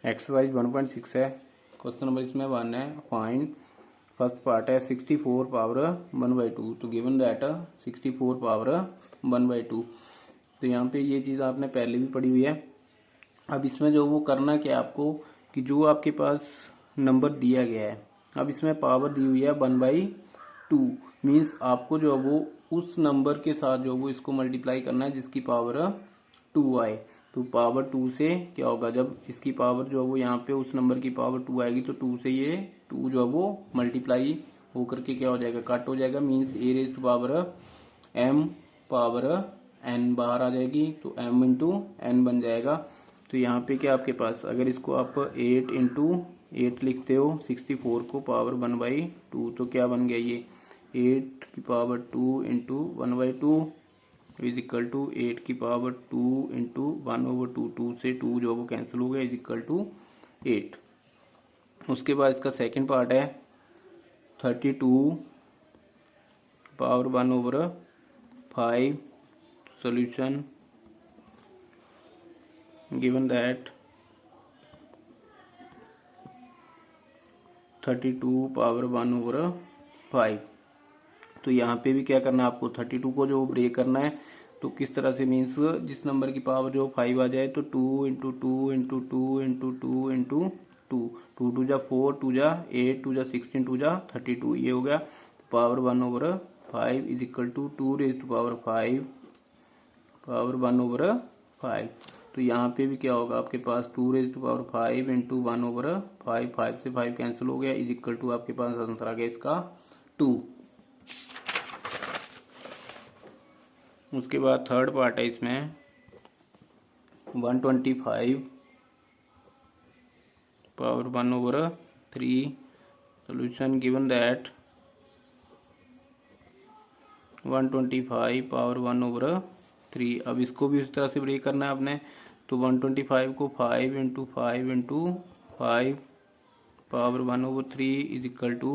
Exercise 1.6 है। Question number इसमें 1 है। फाइंड फर्स्ट पार्ट है 64 पावर 1/2। तो गिवन दैट 64 पावर 1/2। तो यहाँ पे ये चीज़ आपने पहले भी पढ़ी हुई है। अब इसमें जो वो करना क्या है आपको कि जो आपके पास नंबर दिया गया है, अब इसमें पावर दी हुई है 1/2। मीन्स आपको जो है वो उस नंबर के साथ जो वो इसको मल्टीप्लाई करना है जिसकी पावर 2 आए। तो पावर 2 से क्या होगा, जब इसकी पावर जो है वो यहाँ पे उस नंबर की पावर 2 आएगी तो 2 से ये 2 जो है वो मल्टीप्लाई होकर के क्या हो जाएगा, कट हो जाएगा। Means a raise to power m power n बाहर आ जाएगी तो m इंटू एन बन जाएगा। तो यहाँ पे क्या आपके पास, अगर इसको आप 8 इंटू 8 लिखते हो 64 को पावर 1/2 तो क्या बन गया ये 8 की power 2 into 1/2 is equal to 8 की पावर 2 इंटू 1/2। 2 से 2 जो वो कैंसिल हो गया इज इक्वल टू 8। उसके बाद इसका सेकंड पार्ट है 32 power 1/5। Solution given that 32 power 1/5। तो यहाँ पे भी क्या करना है आपको, 32 को जो ब्रेक करना है तो किस तरह से, मीन्स जिस नंबर की पावर जो 5 आ जाए तो 2 इंटू 2 इंटू 2 इंटू 2 इंटू 2, 2 2 जा 4, 2 जा 8, 2 जा 16, 2 जा 32, ये हो गया। Power 1/5 is equal to 2 raise to power 5 power 1/5। तो यहाँ पे भी क्या होगा आपके पास 2 रेज टू पावर 5 इंटू 1/5, 5 से 5 कैंसिल हो गया इज इक्वल टू आपके पास आंसर आ गया इसका 2। उसके बाद थर्ड पार्ट है इसमें 125 power 1/3। Solution given that 125 power 1/3। अब इसको भी उस तरह से ब्रेक करना है आपने। तो 125 को 5 into 5 into 5 power 1/3 is equal to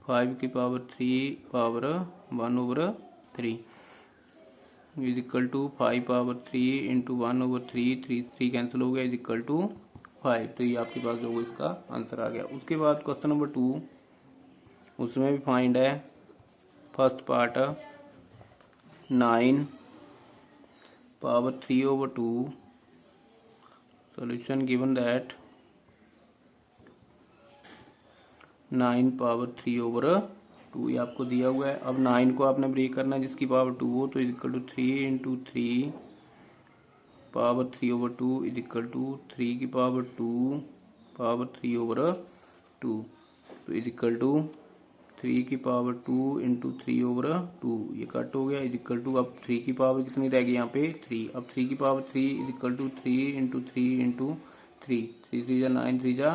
5 की power 3 power 1/3 is equal to 5 power 3 into 1/3, 3 cancel हो गया इज इक्वल टू 5। तो ये आपके पास जो इसका आंसर आ गया। उसके बाद क्वेश्चन नंबर 2, उसमें भी फाइंड है first part 9 power 3/2। Solution given that 9 power 3/2 ये आपको दिया हुआ है। अब 9 को आपने ब्रेक करना है जिसकी पावर 2 हो तो is equal to 3 into 3 power 3/2 is equal to 3 की पावर 2 पावर 3/2 तो इज इक्वल टू 3 की पावर 2 इंटू 3/2 ये कट हो गया इज इक्वल टू, अब 3 की पावर कितनी रह गई यहाँ पे 3। अब 3 की power 3 is equal to 3 into 3 into 3, 3 3 जा 9, 3 जा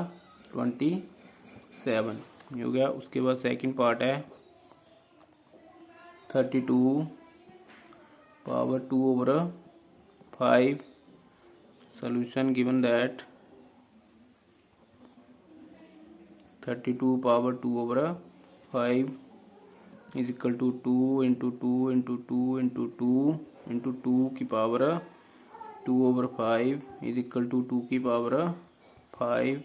27 ये हो गया। उसके बाद सेकंड पार्ट है 32 power 2/5। Solution given that 32 power 2/5 is equal to 2 into 2 into 2 into 2 into 2 की पावर 2/5 इज इक्वल टू 2 की पावर 5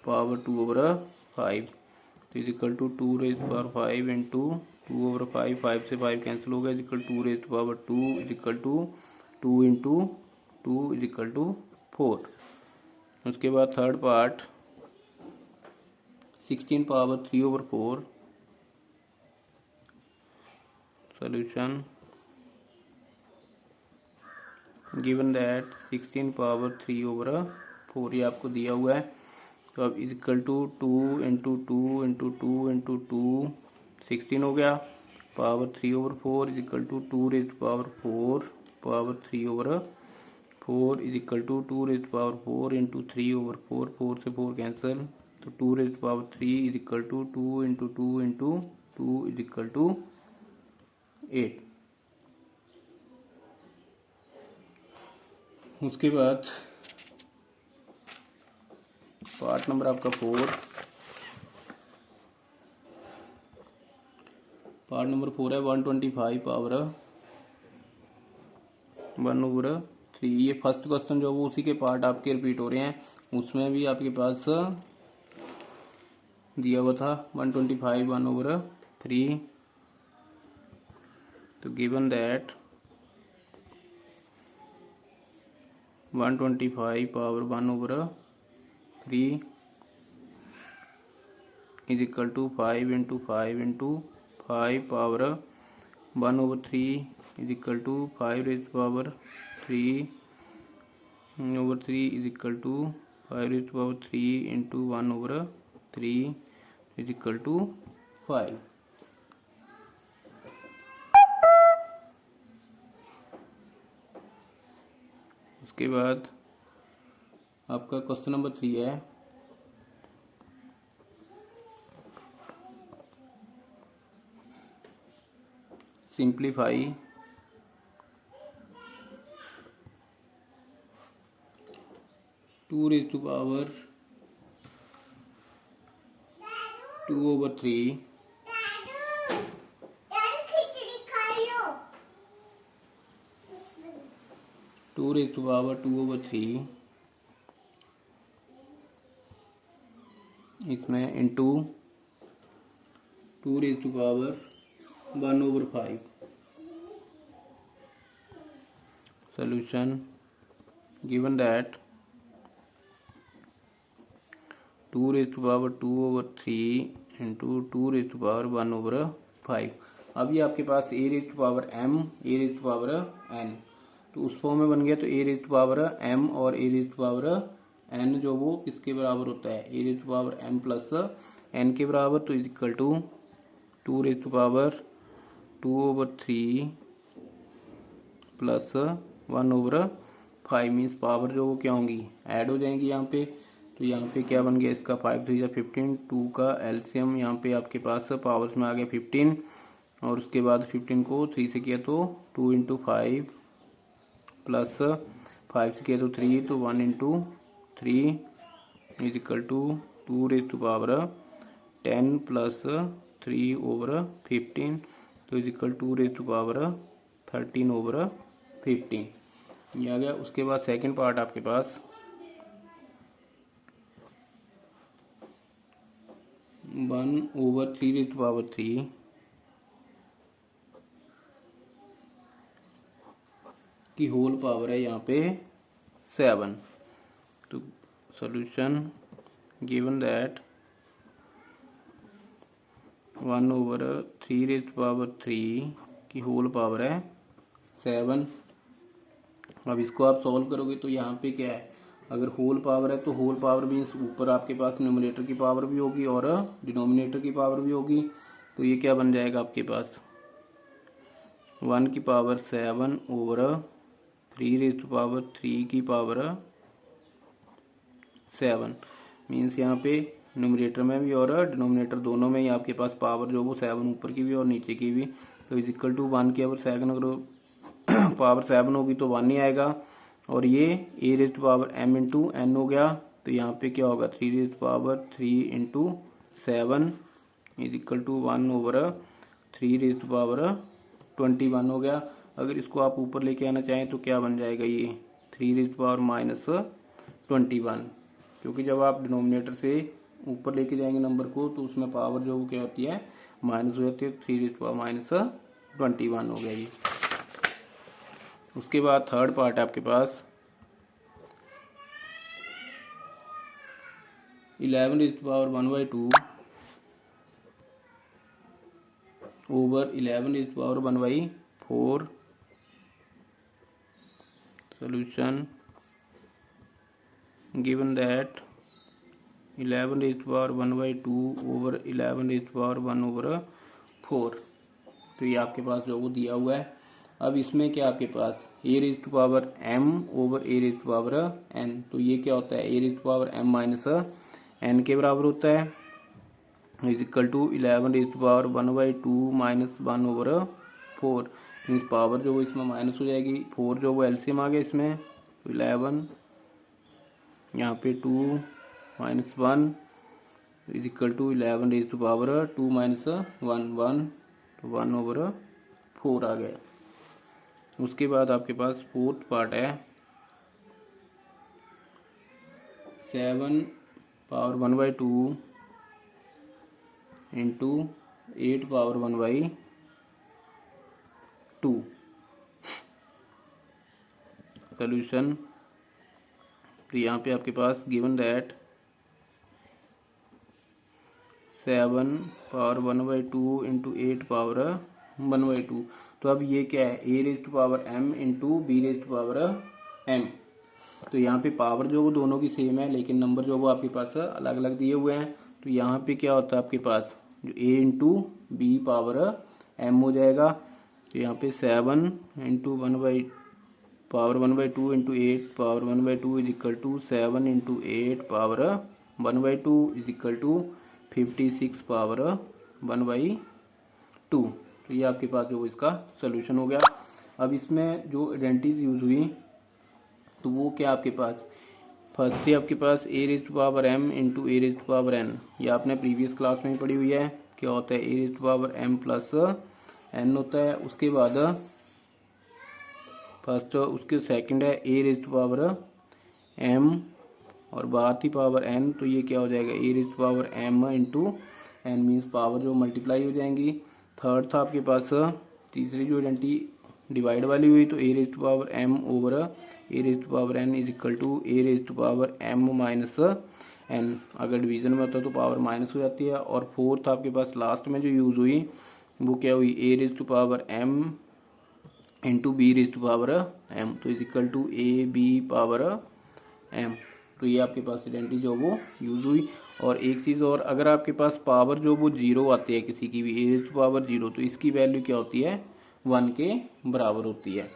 पावर 2/5 तो is equal to 2 raise power 5 into 2/5, 5 से 5 कैंसिल हो गया is equal 2 raise power 2 is equal to 2 into 2 is equal to 4। उसके बाद third part 16 power 3/4। Solution given that 16 power 3/4 ये आपको दिया हुआ है। तो अब is equal to 2 into 2 into 2 into 2 16 हो गया power 3/4 is equal to 2 raise power 4 power 3/4 is equal to 2 raise power 4 into 3/4, 4 से 4 कैंसिल तो 2 raise power 3 is equal to 2 into 2 into 2 is equal to 8। उसके बाद पार्ट नंबर आपका 4, part number 4 है 125 power 1/3। 3। ये first question जो वो उसी के पार्ट आपके रिपीट हो रहे हैं, उसमें भी आपके पास दिया हुआ था 125 1/3। तो given that 125 power 1/3 is equal to 5 × 5 × 5 power 1/3 is equal to 5^3 is equal to 5^3 × 1/3 is equal to 5। उसके बाद आपका क्वेश्चन नंबर 3 है, सिंप्लीफाई 2^2/3 2^2/3 इसमें into 2^1/5 solution given that 2^2/3 into 2^1/5। अब ये आपके पास a⁻m a⁻n, तो उस फॉर्म में बन गया। तो a⁻m और a⁻n जो वो किसके बराबर होता है, a⁻m प्लस n के बराबर। तो is equal to 2^2/3 plus 1/5 means power जो वो क्या होंगी, ऐड हो जाएंगी यहाँ पे। तो यहाँ पे क्या बन गया इसका 5 3 15, 2 का एलसीएम यहाँ पे आपके पास पावर्स में आ गया 15, और उसके बाद 15 को 3 से किया तो 2 × 5 प्लस 5 से किया तो 3, तो 1 × 3 इज इक्वल टू 2^10 प्लस 3/15, तो इज इक्वल 2^13/15 ये आ गया। उसके बाद सेकंड पार्ट आपके पास 1/3 की होल पावर है यहाँ पे 7। तो सॉल्यूशन गिवन दैट 1/3 की होल पावर है 7। अब इसको आप सॉल्व करोगे तो यहाँ पे क्या है, अगर होल पावर है तो होल पावर मीन्स ऊपर आपके पास न्यूमरेटर की पावर भी होगी और डिनोमिनेटर की पावर भी होगी। तो ये क्या बन जाएगा आपके पास 1 की पावर 7/3 की पावर 7 मीन्स यहाँ पे न्यूमरेटर में भी और डिनोमिनेटर दोनों में ही आपके पास पावर जो वो 7 ऊपर की भी और नीचे की भी। तो इज इक्वल टू 1 की अगर सेकंड अगर पावर 7 होगी तो 1 ही आएगा, और ये a⁻m × n हो गया। तो यहाँ पे क्या होगा 3^3 × 7 इज इक्वल टू 1/3^21 हो गया। अगर इसको आप ऊपर लेके आना चाहें तो क्या बन जाएगा ये 3^-21, क्योंकि जब आप डिनोमिनेटर से ऊपर लेके जाएंगे नंबर को तो उसमें पावर जो वो क्या होती है माइनस हो जाती है। 3^-21 हो गया ये। उसके बाद थर्ड पार्ट है आपके पास 11^1/2 over 11^1/4 solution given that 11^1/2 over 11^1/4। तो ये आपके पास जो वो दिया हुआ है। अब इसमें क्या आपके पास a⁻m ओवर a⁻n, तो ये क्या होता है a⁻m माइनस n के बराबर होता है, is equal to 11^1/2 minus 1/4 means power जो वो इसमें माइनस हो जाएगी। 4 जो वो एलसीएम आ गया इसमें, तो 11 यहाँ पे 2 minus 1 is equal to 11^2 minus 1 तो 1/4 आ गया। उसके बाद आपके पास फोर्थ पार्ट है 7 पावर 1/2 इंटू 8 पावर 1/2। सोल्यूशन, तो यहाँ पे आपके पास given that 7 power 1/2 into 8 power 1/2। तो अब ये क्या है, a raise to power m into B raise to power m। तो यहाँ पे पावर जो वो दोनों की सेम है, लेकिन नंबर जो वो आपके पास अलग अलग दिए हुए हैं। तो यहाँ पे क्या होता है आपके पास, जो a into b power m हो जाएगा। तो यहाँ पे 7 into power 1/2 into 8 power 1/2 is equal to 7 into 8 power 1/2 is equal to 56 power 1/2। तो ये आपके पास जो इसका सोल्यूशन हो गया। अब इसमें जो आइडेंटिटीज यूज हुई तो वो क्या आपके पास, फर्स्ट से आपके पास a raise to power m into a raise to power n। ये आपने प्रीवियस क्लास में ही पढ़ी हुई है। क्या होता है, a raise to power m plus n होता है। उसके बाद फर्स्ट, उसके सेकंड है a raise to power m और बाद ही पावर n। तो ये क्या हो जाएगा, a raise to power m into n, means power जो मल्टीप्लाई हो जाएंगी। थर्ड था आपके पास, तीसरी जो आइडेंटिटी डिवाइड वाली हुई, तो a raise to power m over a raise to power n is equal to a raise to power m minus n। अगर डिवीजन में होता है तो पावर माइनस हो जाती है। और फोर्थ आपके पास लास्ट में जो यूज़ हुई वो क्या हुई, a raise to power m into B raise to power m, तो is equal to a b पावर m। तो ये आपके पास आइडेंटिटी जो वो यूज़ हुई। और एक चीज़ और, अगर आपके पास पावर जो वो जीरो आती है किसी की भी, a रेज़ टू पावर 0, तो इसकी वैल्यू क्या होती है, 1 के बराबर होती है।